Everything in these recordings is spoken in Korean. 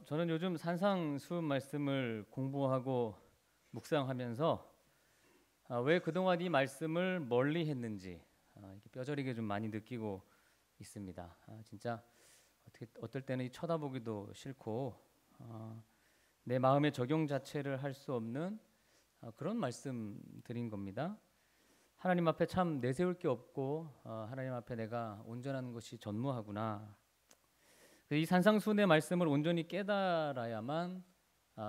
저는 요즘 산상수훈 말씀을 공부하고 묵상하면서 왜 그동안 이 말씀을 멀리 했는지 이렇게 뼈저리게 좀 많이 느끼고 있습니다. 진짜 어떨 때는 쳐다보기도 싫고 내 마음의 적용 자체를 할 수 없는 그런 말씀 드린 겁니다. 하나님 앞에 참 내세울 게 없고 하나님 앞에 내가 온전한 것이 전무하구나. 이 산상수훈의 말씀을 온전히 깨달아야만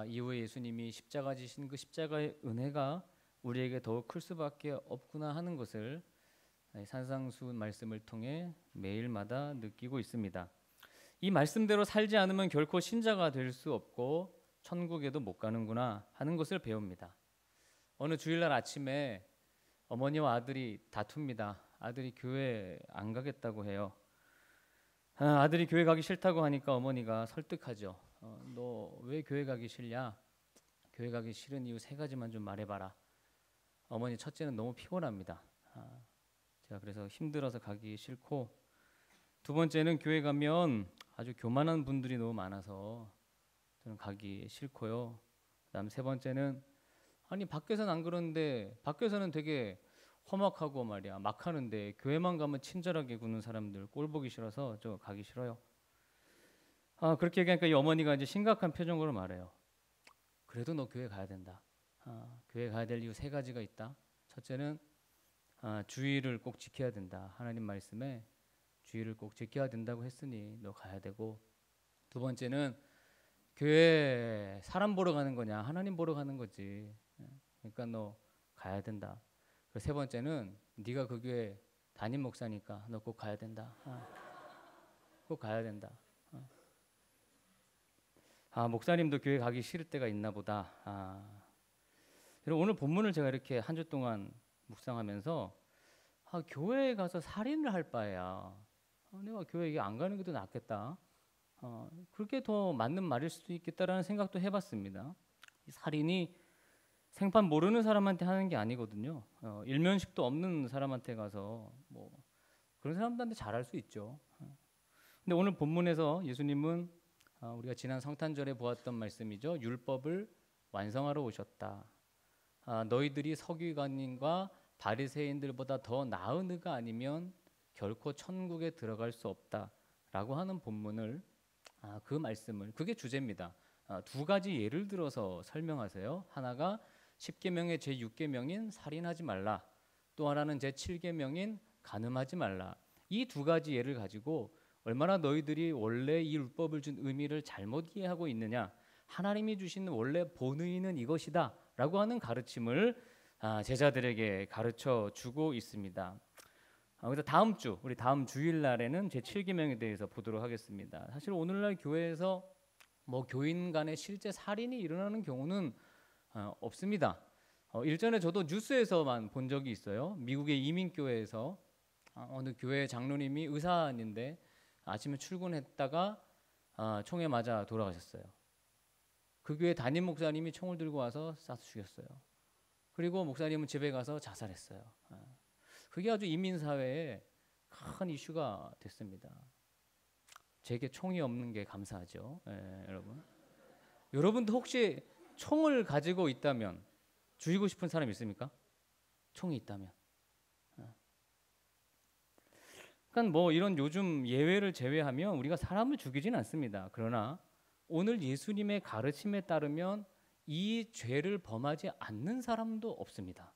이후에 예수님이 십자가 지신 그 십자가의 은혜가 우리에게 더욱 클 수밖에 없구나 하는 것을 산상수훈 말씀을 통해 매일마다 느끼고 있습니다. 이 말씀대로 살지 않으면 결코 신자가 될 수 없고 천국에도 못 가는구나 하는 것을 배웁니다. 어느 주일날 아침에 어머니와 아들이 다툽니다. 아들이 교회 안 가겠다고 해요. 아들이 교회 가기 싫다고 하니까 어머니가 설득하죠. 너 왜 교회 가기 싫냐? 교회 가기 싫은 이유 세 가지만 좀 말해봐라. 어머니 첫째는 너무 피곤합니다. 제가 그래서 힘들어서 가기 싫고, 두 번째는 교회 가면 아주 교만한 분들이 너무 많아서 저는 가기 싫고요. 그다음 세 번째는 아니 밖에서는 안 그러는데 밖에서는 되게 험악하고 말이야 막 하는데 교회만 가면 친절하게 구는 사람들 꼴 보기 싫어서 저 가기 싫어요. 그렇게 얘기하니까 이 어머니가 이제 심각한 표정으로 말해요. 그래도 너 교회 가야 된다. 교회 가야 될 이유 세 가지가 있다. 첫째는 주의를 꼭 지켜야 된다. 하나님 말씀에 주의를 꼭 지켜야 된다고 했으니 너 가야 되고, 두 번째는 교회 사람 보러 가는 거냐 하나님 보러 가는 거지. 그러니까 너 가야 된다. 세 번째는 네가 그 교회 담임 목사니까 너 꼭 가야 된다. 꼭 가야 된다. 목사님도 교회 가기 싫을 때가 있나 보다. 오늘 본문을 제가 이렇게 한 주 동안 묵상하면서 교회에 가서 살인을 할 바에야 내가 교회에 안 가는 게 더 낫겠다. 그렇게 더 맞는 말일 수도 있겠다라는 생각도 해봤습니다. 이 살인이 생판 모르는 사람한테 하는 게 아니거든요. 일면식도 없는 사람한테 가서 뭐 그런 사람들한테 잘할 수 있죠. 근데 오늘 본문에서 예수님은 우리가 지난 성탄절에 보았던 말씀이죠. 율법을 완성하러 오셨다. 너희들이 서기관님과 바리새인들보다 더 나은 의가 아니면 결코 천국에 들어갈 수 없다라고 하는 본문을 그 말씀을 그게 주제입니다. 두 가지 예를 들어서 설명하세요. 하나가 10계명의 제6계명인 살인하지 말라. 또 하나는 제7계명인 간음하지 말라. 이 두 가지 예를 가지고 얼마나 너희들이 원래 이 율법을 준 의미를 잘못 이해하고 있느냐. 하나님이 주신 원래 본의는 이것이다 라고 하는 가르침을 제자들에게 가르쳐 주고 있습니다. 그래서 우리 다음 주일날에는 제7계명에 대해서 보도록 하겠습니다. 사실 오늘날 교회에서 교인 간의 실제 살인이 일어나는 경우는 없습니다. 일전에 저도 뉴스에서만 본 적이 있어요. 미국의 이민교회에서 어느 교회 장로님이 의사인데 아침에 출근했다가 총에 맞아 돌아가셨어요. 그 교회 담임 목사님이 총을 들고 와서 쏴서 죽였어요. 그리고 목사님은 집에 가서 자살했어요. 그게 아주 이민사회에 큰 이슈가 됐습니다. 제게 총이 없는 게 감사하죠. 여러분. 여러분도 혹시 총을 가지고 있다면 죽이고 싶은 사람 있습니까? 총이 있다면. 그러니까 이런 요즘 예외를 제외하면 우리가 사람을 죽이진 않습니다. 그러나 오늘 예수님의 가르침에 따르면 이 죄를 범하지 않는 사람도 없습니다.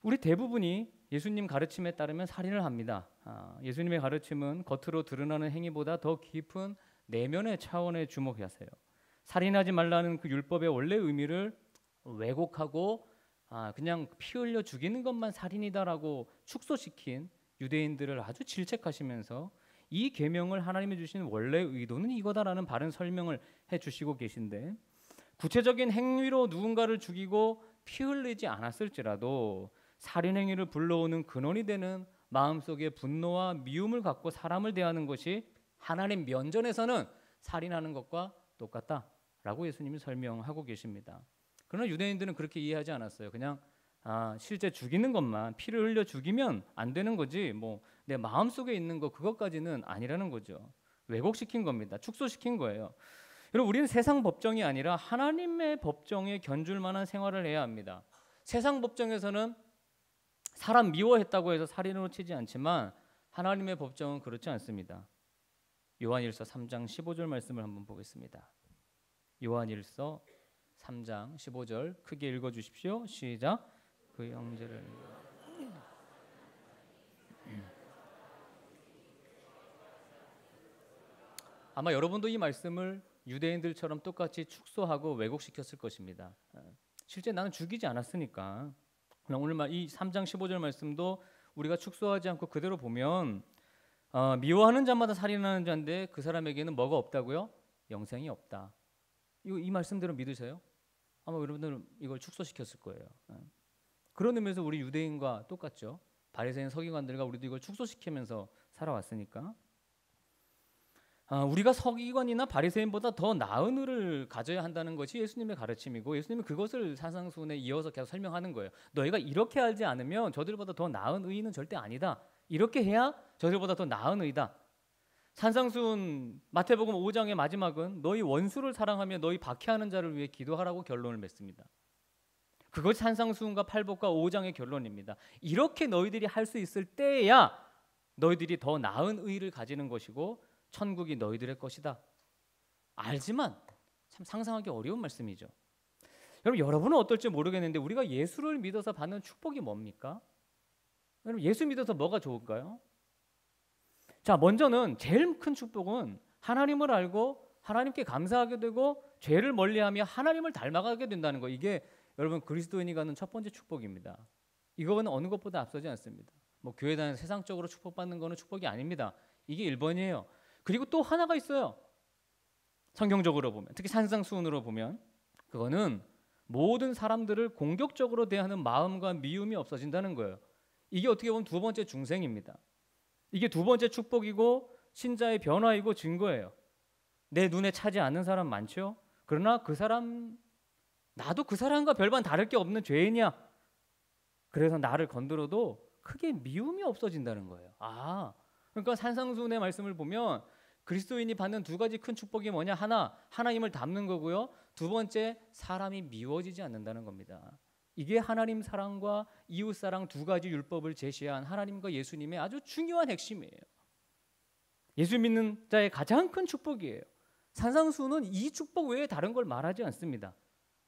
우리 대부분이 예수님 가르침에 따르면 살인을 합니다. 예수님의 가르침은 겉으로 드러나는 행위보다 더 깊은 내면의 차원에 주목하세요. 살인하지 말라는 그 율법의 원래 의미를 왜곡하고 그냥 피 흘려 죽이는 것만 살인이다라고 축소시킨 유대인들을 아주 질책하시면서 이 계명을 하나님이 주신 원래 의도는 이거다라는 바른 설명을 해주시고 계신데, 구체적인 행위로 누군가를 죽이고 피 흘리지 않았을지라도 살인 행위를 불러오는 근원이 되는 마음속에 분노와 미움을 갖고 사람을 대하는 것이 하나님 면전에서는 살인하는 것과 똑같다라고 예수님이 설명하고 계십니다. 그러나 유대인들은 그렇게 이해하지 않았어요. 그냥 실제 죽이는 것만 피를 흘려 죽이면 안 되는 거지 뭐 내 마음속에 있는 거 그것까지는 아니라는 거죠. 왜곡시킨 겁니다. 축소시킨 거예요. 여러분 우리는 세상 법정이 아니라 하나님의 법정에 견줄 만한 생활을 해야 합니다. 세상 법정에서는 사람 미워했다고 해서 살인으로 치지 않지만 하나님의 법정은 그렇지 않습니다. 요한일서 3장 15절 말씀을 한번 보겠습니다. 요한일서 3장 15절 크게 읽어주십시오. 시작. 그 형제를 아마 여러분도 이 말씀을 유대인들처럼 똑같이 축소하고 왜곡시켰을 것입니다. 실제 나는 죽이지 않았으니까. 오늘 이 3장 15절 말씀도 우리가 축소하지 않고 그대로 보면 미워하는 자마다 살인하는 자인데 그 사람에게는 뭐가 없다고요? 영생이 없다. 이 말씀대로 믿으세요? 아마 여러분들은 이걸 축소시켰을 거예요. 그런 의미에서 우리 유대인과 똑같죠. 바리새인 서기관들과 우리도 이걸 축소시키면서 살아왔으니까. 우리가 서기관이나 바리새인보다 더 나은 의를 가져야 한다는 것이 예수님의 가르침이고 예수님은 그것을 산상수훈에 이어서 계속 설명하는 거예요. 너희가 이렇게 알지 않으면 저들보다 더 나은 의는 절대 아니다. 이렇게 해야 저들보다 더 나은 의다. 산상수훈 마태복음 5장의 마지막은 너희 원수를 사랑하며 너희 박해하는 자를 위해 기도하라고 결론을 맺습니다. 그것이 산상수훈과 팔복과 5장의 결론입니다. 이렇게 너희들이 할 수 있을 때야 너희들이 더 나은 의를 가지는 것이고 천국이 너희들의 것이다. 알지만 참 상상하기 어려운 말씀이죠. 여러분은 어떨지 모르겠는데 우리가 예수를 믿어서 받는 축복이 뭡니까? 여러분 예수 믿어서 뭐가 좋을까요? 자, 먼저는 제일 큰 축복은 하나님을 알고 하나님께 감사하게 되고 죄를 멀리하며 하나님을 닮아가게 된다는 거. 이게 여러분 그리스도인이 가는 첫 번째 축복입니다. 이거는 어느 것보다 앞서지 않습니다. 뭐 교회 다니는 세상적으로 축복받는 거는 축복이 아닙니다. 이게 1번이에요. 그리고 또 하나가 있어요. 성경적으로 보면, 특히 산상수훈으로 보면 그거는 모든 사람들을 공격적으로 대하는 마음과 미움이 없어진다는 거예요. 이게 어떻게 보면 두 번째 중생입니다. 이게 두 번째 축복이고 신자의 변화이고 증거예요. 내 눈에 차지 않는 사람 많죠? 그러나 그 사람, 나도 그 사람과 별반 다를 게 없는 죄인이야. 그래서 나를 건드려도 크게 미움이 없어진다는 거예요. 그러니까 산상수훈의 말씀을 보면 그리스도인이 받는 두 가지 큰 축복이 뭐냐? 하나, 하나님을 닮는 거고요. 두 번째, 사람이 미워지지 않는다는 겁니다. 이게 하나님 사랑과 이웃 사랑 두 가지 율법을 제시한 하나님과 예수님의 아주 중요한 핵심이에요. 예수 믿는 자의 가장 큰 축복이에요. 산상수훈은 이 축복 외에 다른 걸 말하지 않습니다.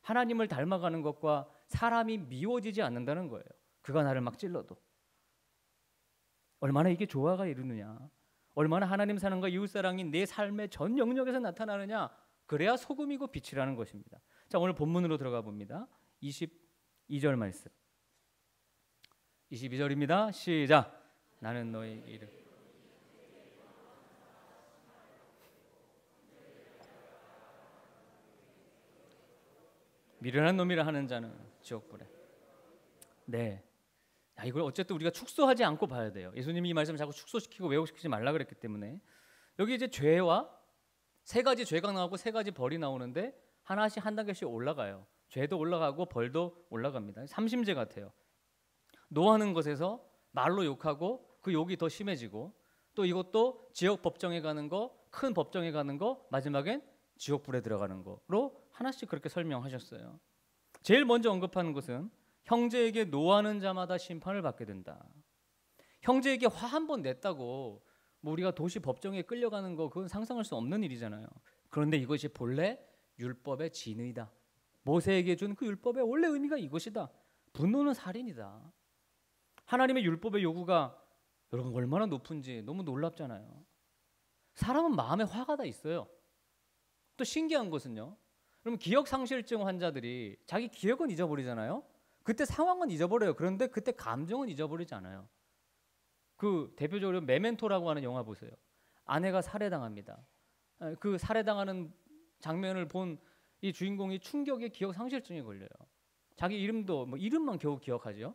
하나님을 닮아가는 것과 사람이 미워지지 않는다는 거예요. 그가 나를 막 찔러도. 얼마나 이게 조화가 이루느냐, 얼마나 하나님 사랑과 이웃 사랑이 내 삶의 전 영역에서 나타나느냐, 그래야 소금이고 빛이라는 것입니다. 자, 오늘 본문으로 들어가 봅니다. 22절 말씀. 22절입니다. 시작. 나는 너의 이름. 미련한 놈이라 하는 자는 지옥불에. 네. 이걸 어쨌든 우리가 축소하지 않고 봐야 돼요. 예수님이 이 말씀을 자꾸 축소시키고 왜곡시키지 말라 그랬기 때문에. 여기 이제 죄와 세 가지 죄가 나오고 세 가지 벌이 나오는데 하나씩 한 단계씩 올라가요. 죄도 올라가고 벌도 올라갑니다. 삼심제 같아요. 노하는 것에서 말로 욕하고 그 욕이 더 심해지고, 또 이것도 지역 법정에 가는 거, 큰 법정에 가는 거, 마지막엔 지옥불에 들어가는 거로 하나씩 그렇게 설명하셨어요. 제일 먼저 언급하는 것은 형제에게 노하는 자마다 심판을 받게 된다. 형제에게 화 한 번 냈다고 뭐 우리가 도시 법정에 끌려가는 거, 그건 상상할 수 없는 일이잖아요. 그런데 이것이 본래 율법의 진의다. 모세에게 준 그 율법의 원래 의미가 이것이다. 분노는 살인이다. 하나님의 율법의 요구가 여러분 얼마나 높은지 너무 놀랍잖아요. 사람은 마음에 화가 다 있어요. 또 신기한 것은요, 그럼 기억상실증 환자들이 자기 기억은 잊어버리잖아요. 그때 상황은 잊어버려요. 그런데 그때 감정은 잊어버리지 않아요. 그 대표적으로 메멘토라고 하는 영화 보세요. 아내가 살해당합니다. 그 살해당하는 장면을 본 이 주인공이 충격에 기억상실증에 걸려요. 자기 이름도 뭐 이름만 겨우 기억하죠.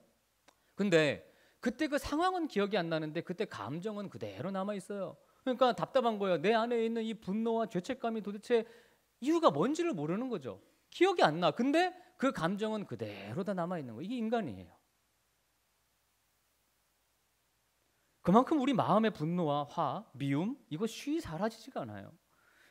근데 그때 그 상황은 기억이 안 나는데 그때 감정은 그대로 남아 있어요. 그러니까 답답한 거예요. 내 안에 있는 이 분노와 죄책감이 도대체 이유가 뭔지를 모르는 거죠. 기억이 안 나. 근데 그 감정은 그대로 다 남아있는 거예요. 이게 인간이에요. 그만큼 우리 마음의 분노와 화, 미움 이거 쉬이 사라지지가 않아요.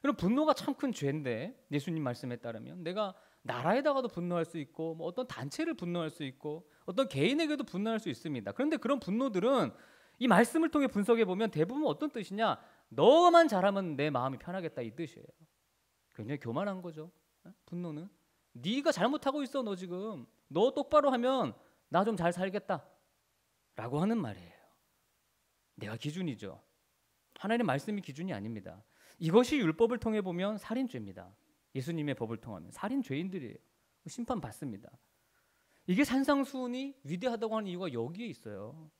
여러분 분노가 참 큰 죄인데 예수님 말씀에 따르면 내가 나라에다가도 분노할 수 있고 뭐 어떤 단체를 분노할 수 있고 어떤 개인에게도 분노할 수 있습니다. 그런데 그런 분노들은 이 말씀을 통해 분석해 보면 대부분 어떤 뜻이냐? 너만 잘하면 내 마음이 편하겠다 이 뜻이에요. 굉장히 교만한 거죠. 분노는 네가 잘못하고 있어. 너 지금 너 똑바로 하면 나 좀 잘 살겠다 라고 하는 말이에요. 내가 기준이죠. 하나님의 말씀이 기준이 아닙니다. 이것이 율법을 통해 보면 살인죄입니다. 예수님의 법을 통하면 살인죄인들이에요. 심판받습니다. 이게 산상수훈이 위대하다고 하는 이유가 여기에 있어요.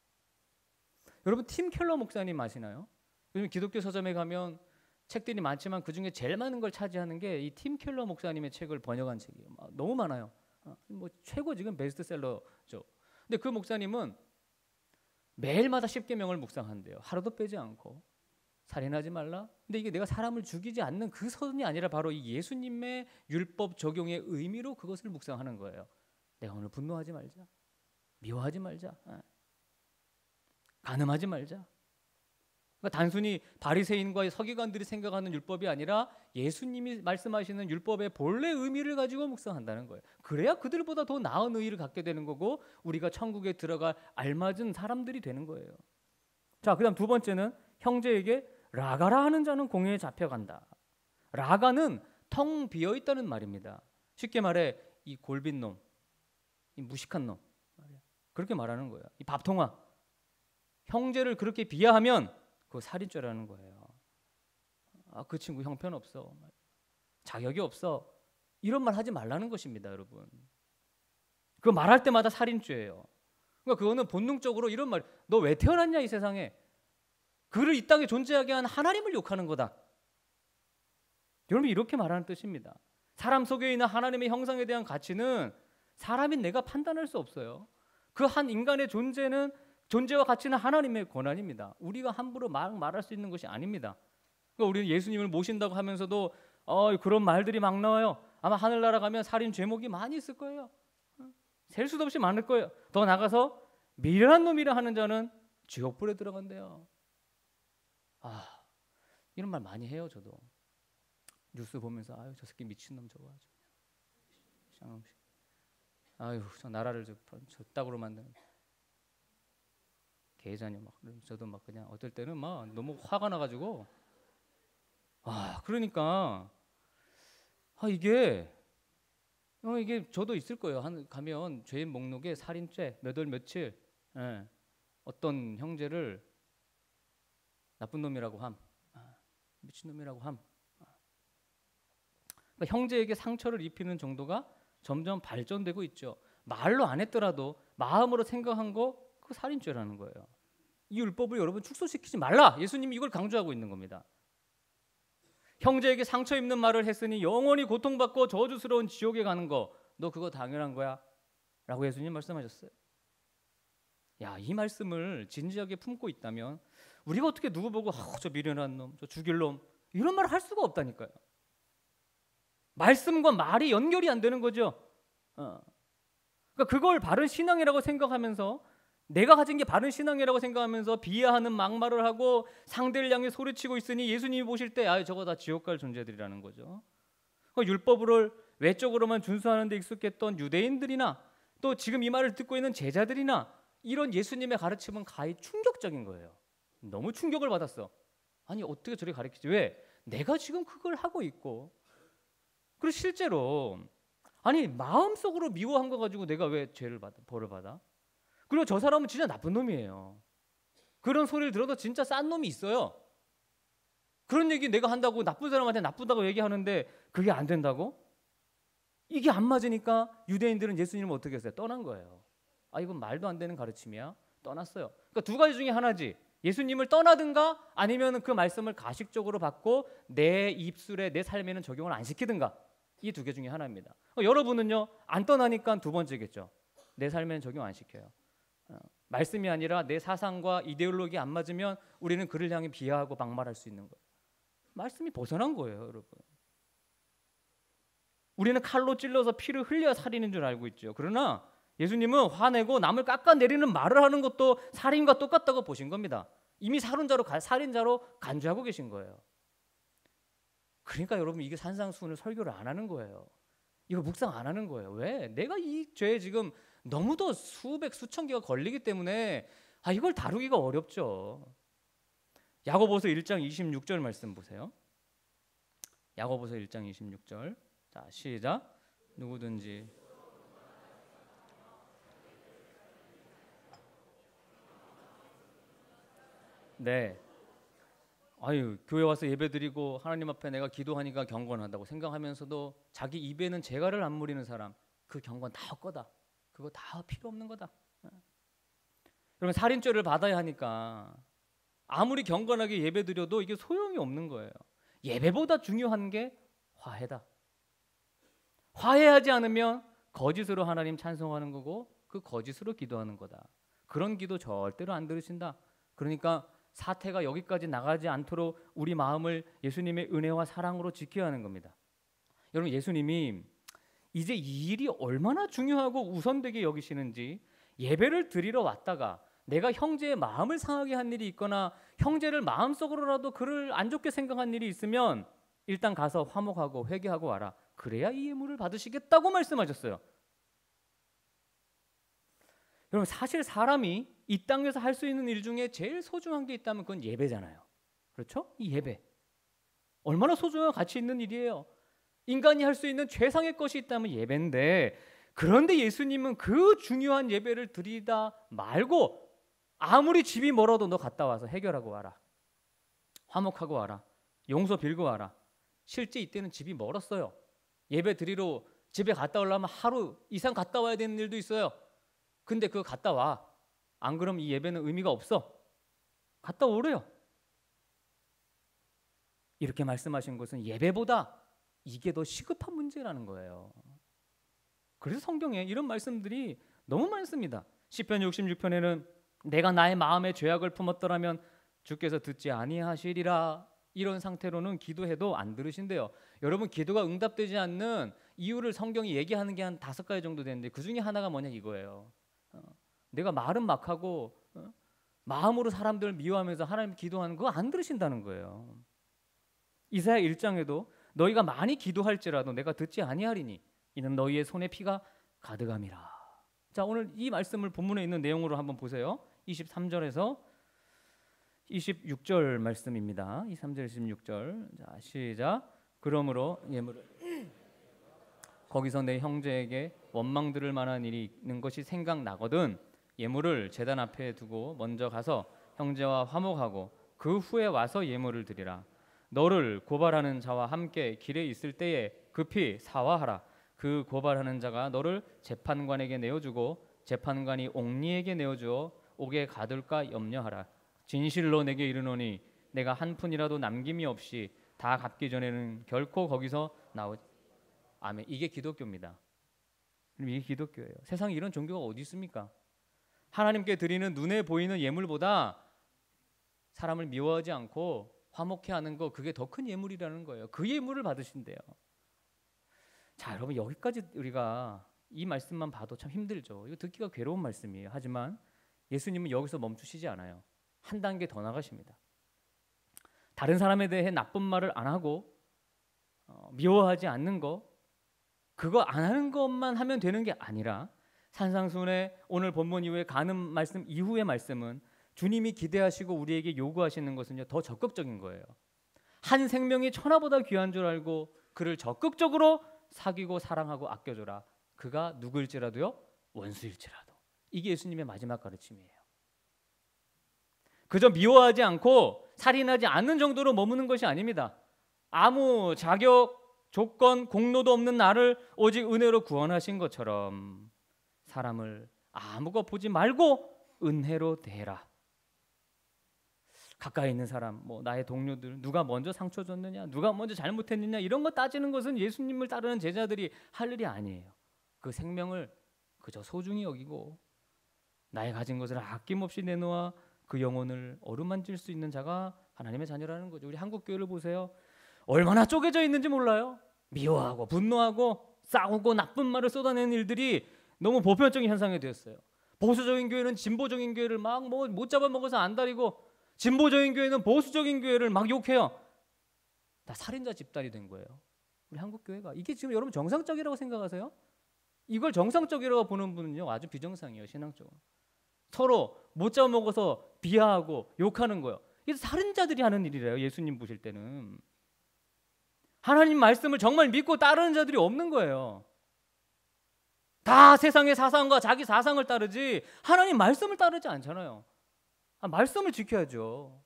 여러분 팀 켈러 목사님 아시나요? 요즘 기독교 서점에 가면 책들이 많지만 그중에 제일 많은 걸 차지하는 게 이 팀 켈러 목사님의 책을 번역한 책이에요. 너무 많아요. 뭐 최고 지금 베스트셀러죠. 근데 그 목사님은 매일마다 10계명을 묵상한대요. 하루도 빼지 않고. 살인하지 말라. 근데 이게 내가 사람을 죽이지 않는 그 선이 아니라 바로 이 예수님의 율법 적용의 의미로 그것을 묵상하는 거예요. 내가 오늘 분노하지 말자. 미워하지 말자. 간음하지 말자. 그러니까 단순히 바리새인과 서기관들이 생각하는 율법이 아니라 예수님이 말씀하시는 율법의 본래 의미를 가지고 묵상한다는 거예요. 그래야 그들보다 더 나은 의의를 갖게 되는 거고 우리가 천국에 들어갈 알맞은 사람들이 되는 거예요. 자, 그다음 두 번째는 형제에게 라가라 하는 자는 공회에 잡혀간다. 라가는 텅 비어 있다는 말입니다. 쉽게 말해 이 골빈 놈, 이 무식한 놈 그렇게 말하는 거예요. 이 밥통아 형제를 그렇게 비하하면 그거 살인죄라는 거예요. 그 친구 형편없어. 자격이 없어. 이런 말 하지 말라는 것입니다, 여러분. 그거 말할 때마다 살인죄예요. 그러니까 그거는 본능적으로 이런 말, 너 왜 태어났냐 이 세상에. 그를 이 땅에 존재하게 한 하나님을 욕하는 거다. 여러분 이렇게 말하는 뜻입니다. 사람 속에 있는 하나님의 형상에 대한 가치는 사람인 내가 판단할 수 없어요. 그 한 인간의 존재와 가치는 하나님의 권한입니다. 우리가 함부로 말할 수 있는 것이 아닙니다. 그러니까 우리는 예수님을 모신다고 하면서도 그런 말들이 막 나와요. 아마 하늘나라 가면 살인 죄목이 많이 있을 거예요. 셀 수도 없이 많을 거예요. 더 나가서 미련한 놈이라 하는 자는 지옥불에 들어간대요. 이런 말 많이 해요. 저도 뉴스 보면서 저 새끼 미친놈 저거 아주 저 나라를 저 땅으로 만드는 개자녀 막 저도 막 그냥 어떨 때는 막 너무 화가 나가지고 그러니까 이게 저도 있을 거예요. 가면 죄인 목록에 살인죄 몇 월 며칠 어떤 형제를 나쁜 놈이라고 함, 미친놈이라고 함. 그러니까 형제에게 상처를 입히는 정도가 점점 발전되고 있죠. 말로 안 했더라도 마음으로 생각한 거 그거 살인죄라는 거예요. 이 율법을 여러분 축소시키지 말라. 예수님이 이걸 강조하고 있는 겁니다. 형제에게 상처 입는 말을 했으니 영원히 고통받고 저주스러운 지옥에 가는 거 너 그거 당연한 거야 라고 예수님 말씀하셨어요. 이 말씀을 진지하게 품고 있다면 우리가 어떻게 누구 보고 저 미련한 놈, 저 죽일 놈 이런 말을 할 수가 없다니까요. 말씀과 말이 연결이 안 되는 거죠. 그러니까 그걸 바른 신앙이라고 생각하면서 내가 가진 게 바른 신앙이라고 생각하면서 비하하는 막말을 하고 상대를 향해 소리치고 있으니 예수님이 보실 때 저거 다 지옥 갈 존재들이라는 거죠. 그러니까 율법을 외적으로만 준수하는 데 익숙했던 유대인들이나 또 지금 이 말을 듣고 있는 제자들이나 이런 예수님의 가르침은 가히 충격적인 거예요. 너무 충격을 받았어. 어떻게 저렇게 가르치지? 왜? 내가 지금 그걸 하고 있고 그리고 실제로 마음속으로 미워한 거 가지고 내가 왜 벌을 받아? 그리고 저 사람은 진짜 나쁜 놈이에요. 그런 소리를 들어도 진짜 싼 놈이 있어요. 그런 얘기 내가 한다고 나쁜 사람한테 나쁘다고 얘기하는데 그게 안 된다고? 이게 안 맞으니까 유대인들은 예수님을 어떻게 했어요? 떠난 거예요. 이건 말도 안 되는 가르침이야. 떠났어요. 그러니까 두 가지 중에 하나지. 예수님을 떠나든가 아니면 그 말씀을 가식적으로 받고 내 입술에 내 삶에는 적용을 안 시키든가. 이 두 개 중에 하나입니다. 여러분은요 안 떠나니까 두 번째겠죠. 내 삶에는 적용 안 시켜요. 말씀이 아니라 내 사상과 이데올로기 안 맞으면 우리는 그를 향해 비하하고 막말할 수 있는 거예요. 말씀이 벗어난 거예요, 여러분. 우리는 칼로 찔러서 피를 흘려 살인인 줄 알고 있죠. 그러나 예수님은 화내고 남을 깎아내리는 말을 하는 것도 살인과 똑같다고 보신 겁니다. 이미 살인자로 간주하고 계신 거예요. 그러니까 여러분, 이게 산상수훈을 설교를 안 하는 거예요. 이거 묵상 안 하는 거예요. 왜? 내가 이 죄에 지금 너무도 수백 수천 개가 걸리기 때문에 이걸 다루기가 어렵죠. 야고보서 1장 26절 말씀 보세요. 야고보서 1장 26절. 자, 시작. 누구든지 네. 교회 와서 예배드리고 하나님 앞에 내가 기도하니까 경건하다고 생각하면서도 자기 입에는 재갈을 안 물리는 사람, 그 경건 다 헛거다. 그거 다 필요 없는 거다. 여러분, 살인죄를 받아야 하니까 아무리 경건하게 예배드려도 이게 소용이 없는 거예요. 예배보다 중요한 게 화해다. 화해하지 않으면 거짓으로 하나님 찬송하는 거고 그 거짓으로 기도하는 거다. 그런 기도 절대로 안 들으신다. 그러니까 사태가 여기까지 나가지 않도록 우리 마음을 예수님의 은혜와 사랑으로 지켜야 하는 겁니다. 여러분, 예수님이 이제 이 일이 얼마나 중요하고 우선되게 여기시는지, 예배를 드리러 왔다가 내가 형제의 마음을 상하게 한 일이 있거나 형제를 마음속으로라도 그를 안 좋게 생각한 일이 있으면 일단 가서 화목하고 회개하고 와라. 그래야 이 예물을 받으시겠다고 말씀하셨어요. 여러분, 사실 사람이 이 땅에서 할 수 있는 일 중에 제일 소중한 게 있다면 그건 예배잖아요. 그렇죠? 이 예배 얼마나 소중하고 가치 있는 일이에요. 인간이 할 수 있는 최상의 것이 있다면 예배인데, 그런데 예수님은 그 중요한 예배를 드리다 말고 아무리 집이 멀어도 너 갔다 와서 해결하고 와라. 화목하고 와라. 용서 빌고 와라. 실제 이때는 집이 멀었어요. 예배 드리러 집에 갔다 오려면 하루 이상 갔다 와야 되는 일도 있어요. 근데 그거 갔다 와. 안 그러면 이 예배는 의미가 없어. 갔다 오래요. 이렇게 말씀하신 것은 예배보다 이게 더 시급한 문제라는 거예요. 그래서 성경에 이런 말씀들이 너무 많습니다. 시편 66편에는 내가 나의 마음에 죄악을 품었더라면 주께서 듣지 아니하시리라. 이런 상태로는 기도해도 안 들으신대요. 여러분, 기도가 응답되지 않는 이유를 성경이 얘기하는 게 한 5가지 정도 되는데 그 중에 하나가 뭐냐 이거예요. 내가 말은 막 하고 마음으로 사람들을 미워하면서 하나님 기도하는 거 안 들으신다는 거예요. 이사야 1장에도 너희가 많이 기도할지라도 내가 듣지 아니하리니 이는 너희의 손에 피가 가득함이라. 자, 오늘 이 말씀을 본문에 있는 내용으로 한번 보세요. 23절에서 26절 말씀입니다. 23절 26절. 자, 시작. 그러므로 예물을 거기서 내 형제에게 원망 들을 만한 일이 있는 것이 생각나거든 예물을 제단 앞에 두고 먼저 가서 형제와 화목하고 그 후에 와서 예물을 드리라. 너를 고발하는 자와 함께 길에 있을 때에 급히 사화하라. 그 고발하는 자가 너를 재판관에게 내어주고 재판관이 옥리에게 내어주어 옥에 가둘까 염려하라. 진실로 내게 이르노니 내가 한 푼이라도 남김이 없이 다 갚기 전에는 결코 거기서 나오지. 아멘. 이게 기독교입니다. 이게 기독교예요. 세상에 이런 종교가 어디 있습니까? 하나님께 드리는 눈에 보이는 예물보다 사람을 미워하지 않고 화목해 하는 거, 그게 더 큰 예물이라는 거예요. 그 예물을 받으신대요. 자, 여러분, 여기까지 우리가 이 말씀만 봐도 참 힘들죠. 이거 듣기가 괴로운 말씀이에요. 하지만 예수님은 여기서 멈추시지 않아요. 한 단계 더 나가십니다. 다른 사람에 대해 나쁜 말을 안 하고 미워하지 않는 거, 그거 안 하는 것만 하면 되는 게 아니라 산상수훈의 오늘 본문 이후에 가는 말씀 이후의 말씀은 주님이 기대하시고 우리에게 요구하시는 것은요, 더 적극적인 거예요. 한 생명이 천하보다 귀한 줄 알고 그를 적극적으로 사귀고 사랑하고 아껴줘라. 그가 누구일지라도요, 원수일지라도. 이게 예수님의 마지막 가르침이에요. 그저 미워하지 않고 살인하지 않는 정도로 머무는 것이 아닙니다. 아무 자격, 조건, 공로도 없는 나를 오직 은혜로 구원하신 것처럼 사람을 아무거 보지 말고 은혜로 대해라. 가까이 있는 사람, 나의 동료들, 누가 먼저 상처 줬느냐, 누가 먼저 잘못했느냐, 이런 거 따지는 것은 예수님을 따르는 제자들이 할 일이 아니에요. 그 생명을 그저 소중히 여기고 나의 가진 것을 아낌없이 내놓아 그 영혼을 어루만질 수 있는 자가 하나님의 자녀라는 거죠. 우리 한국 교회를 보세요. 얼마나 쪼개져 있는지 몰라요. 미워하고 분노하고 싸우고 나쁜 말을 쏟아내는 일들이 너무 보편적인 현상이 되었어요. 보수적인 교회는 진보적인 교회를 막 못 잡아먹어서 안달이고, 진보적인 교회는 보수적인 교회를 막 욕해요. 다 살인자 집단이 된 거예요. 우리 한국 교회가. 이게 지금 여러분 정상적이라고 생각하세요? 이걸 정상적이라고 보는 분은요, 아주 비정상이에요. 신앙적으로. 서로 못 잡아먹어서 비하하고 욕하는 거예요. 이게 살인자들이 하는 일이래요. 예수님 보실 때는. 하나님 말씀을 정말 믿고 따르는 자들이 없는 거예요. 다 세상의 사상과 자기 사상을 따르지 하나님 말씀을 따르지 않잖아요. 말씀을 지켜야죠.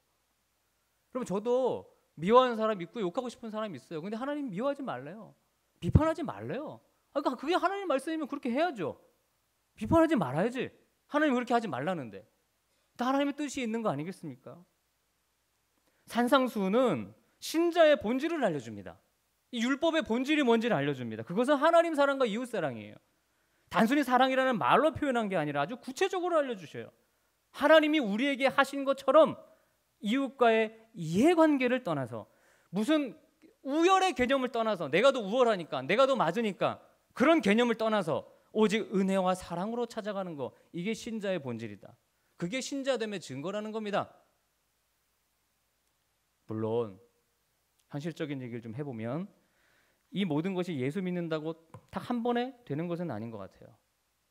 그럼 저도 미워하는 사람 있고 욕하고 싶은 사람이 있어요. 근데 하나님 미워하지 말래요. 비판하지 말래요. 그러니까 그게 하나님 말씀이면 그렇게 해야죠. 비판하지 말아야지. 하나님 그렇게 하지 말라는데. 다 하나님의 뜻이 있는 거 아니겠습니까? 산상수훈은 신자의 본질을 알려줍니다. 이 율법의 본질이 뭔지를 알려줍니다. 그것은 하나님 사랑과 이웃 사랑이에요. 단순히 사랑이라는 말로 표현한 게 아니라 아주 구체적으로 알려주셔요. 하나님이 우리에게 하신 것처럼 이웃과의 이해관계를 떠나서, 무슨 우열의 개념을 떠나서, 내가 더 우월하니까, 내가 더 맞으니까, 그런 개념을 떠나서 오직 은혜와 사랑으로 찾아가는 거, 이게 신자의 본질이다. 그게 신자됨의 증거라는 겁니다. 물론 현실적인 얘기를 좀 해보면 이 모든 것이 예수 믿는다고 딱 한 번에 되는 것은 아닌 것 같아요.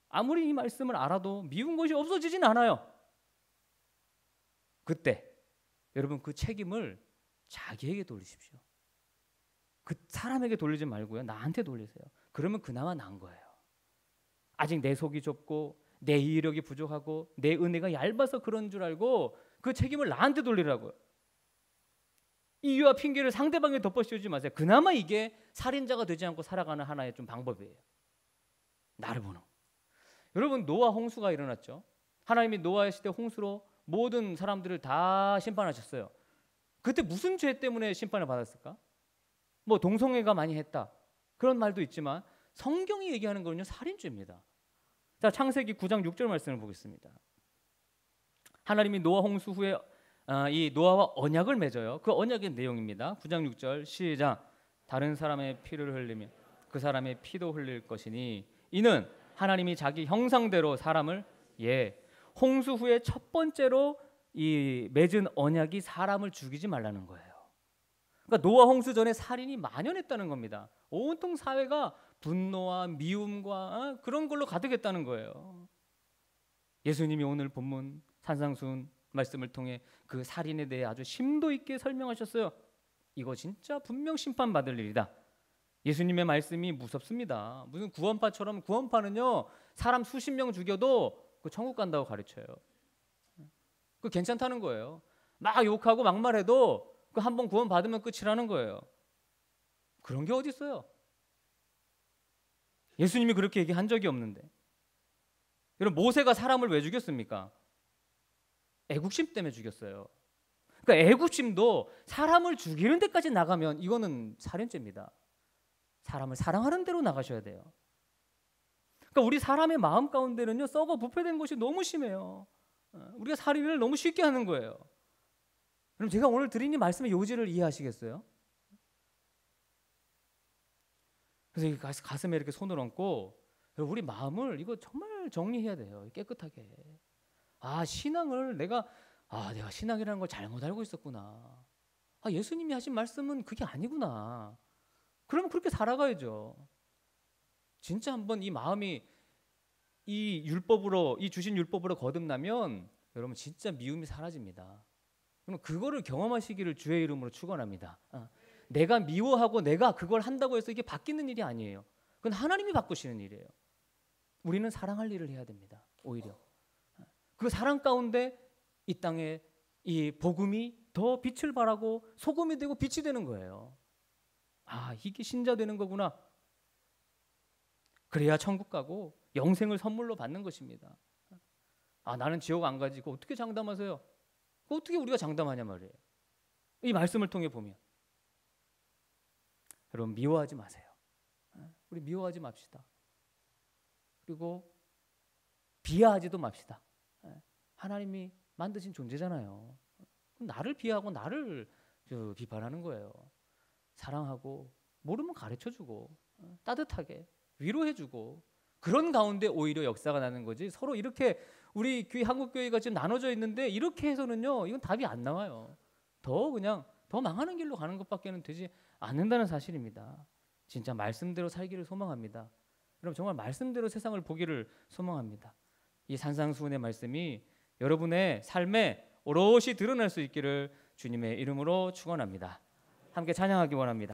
아무리 이 말씀을 알아도 미운 것이 없어지진 않아요. 그때 여러분 그 책임을 자기에게 돌리십시오. 그 사람에게 돌리지 말고요, 나한테 돌리세요. 그러면 그나마 나은 거예요. 아직 내 속이 좁고 내 이해력이 부족하고 내 은혜가 얇아서 그런 줄 알고 그 책임을 나한테 돌리라고요. 이유와 핑계를 상대방에 덮어씌우지 마세요. 그나마 이게 살인자가 되지 않고 살아가는 하나의 좀 방법이에요. 나를 보는. 여러분, 노아 홍수가 일어났죠. 하나님이 노아의 시대 홍수로 모든 사람들을 다 심판하셨어요. 그때 무슨 죄 때문에 심판을 받았을까? 뭐 동성애가 많이 했다, 그런 말도 있지만 성경이 얘기하는 거는요, 살인죄입니다. 자, 창세기 9장 6절 말씀을 보겠습니다. 하나님이 노아 홍수 후에 이 노아와 언약을 맺어요. 그 언약의 내용입니다. 9장 6절 시작. 다른 사람의 피를 흘리며 그 사람의 피도 흘릴 것이니 이는 하나님이 자기 형상대로 사람을 홍수 후에 첫 번째로 이 맺은 언약이 사람을 죽이지 말라는 거예요. 그러니까 노아 홍수 전에 살인이 만연했다는 겁니다. 온통 사회가 분노와 미움과 그런 걸로 가득했다는 거예요. 예수님이 오늘 본문 산상수훈 말씀을 통해 그 살인에 대해 아주 심도 있게 설명하셨어요. 이거 진짜 분명 심판받을 일이다. 예수님의 말씀이 무섭습니다. 무슨 구원파처럼, 구원파는요 사람 수십 명 죽여도 그 천국 간다고 가르쳐요. 그 괜찮다는 거예요. 막 욕하고 막말해도 그 한 번 구원 받으면 끝이라는 거예요. 그런 게 어디 있어요? 예수님이 그렇게 얘기한 적이 없는데. 여러분, 모세가 사람을 왜 죽였습니까? 애국심 때문에 죽였어요. 그러니까 애국심도 사람을 죽이는 데까지 나가면 이거는 살인죄입니다. 사람을 사랑하는 대로 나가셔야 돼요. 그러니까 우리 사람의 마음 가운데는요, 썩어 부패된 것이 너무 심해요. 우리가 살인을 너무 쉽게 하는 거예요. 그럼 제가 오늘 드린 이 말씀의 요지를 이해하시겠어요? 그래서 가슴에 이렇게 손을 얹고, 우리 마음을 이거 정말 정리해야 돼요. 깨끗하게. 신앙을 내가 신앙이라는 걸 잘못 알고 있었구나. 예수님이 하신 말씀은 그게 아니구나. 그러면 그렇게 살아가야죠. 진짜 한번 이 마음이 이 주신 율법으로 거듭나면 여러분 진짜 미움이 사라집니다. 그럼 그거를 경험하시기를 주의 이름으로 축원합니다. 내가 미워하고 내가 그걸 한다고 해서 이게 바뀌는 일이 아니에요. 그건 하나님이 바꾸시는 일이에요. 우리는 사랑할 일을 해야 됩니다. 오히려 그 사랑 가운데 이 땅에 이 복음이 더 빛을 발하고 소금이 되고 빛이 되는 거예요. 이게 신자 되는 거구나. 그래야 천국 가고 영생을 선물로 받는 것입니다. 나는 지옥 안 가지. 그거 어떻게 장담하세요? 그거 어떻게 우리가 장담하냐 말이에요. 이 말씀을 통해 보면. 여러분, 미워하지 마세요. 우리 미워하지 맙시다. 그리고 비하하지도 맙시다. 하나님이 만드신 존재잖아요. 나를 비하하고 나를 비판하는 거예요. 사랑하고 모르면 가르쳐주고 따뜻하게 위로해주고 그런 가운데 오히려 역사가 나는 거지. 서로 이렇게 우리 교회 한국교회가 지금 나눠져 있는데 이렇게 해서는요 이건 답이 안 나와요. 그냥 더 망하는 길로 가는 것밖에는 되지 않는다는 사실입니다. 진짜 말씀대로 살기를 소망합니다. 여러분 정말 말씀대로 세상을 보기를 소망합니다. 이 산상수훈의 말씀이 여러분의 삶에 오롯이 드러날 수 있기를 주님의 이름으로 축원합니다. 함께 찬양하기 원합니다.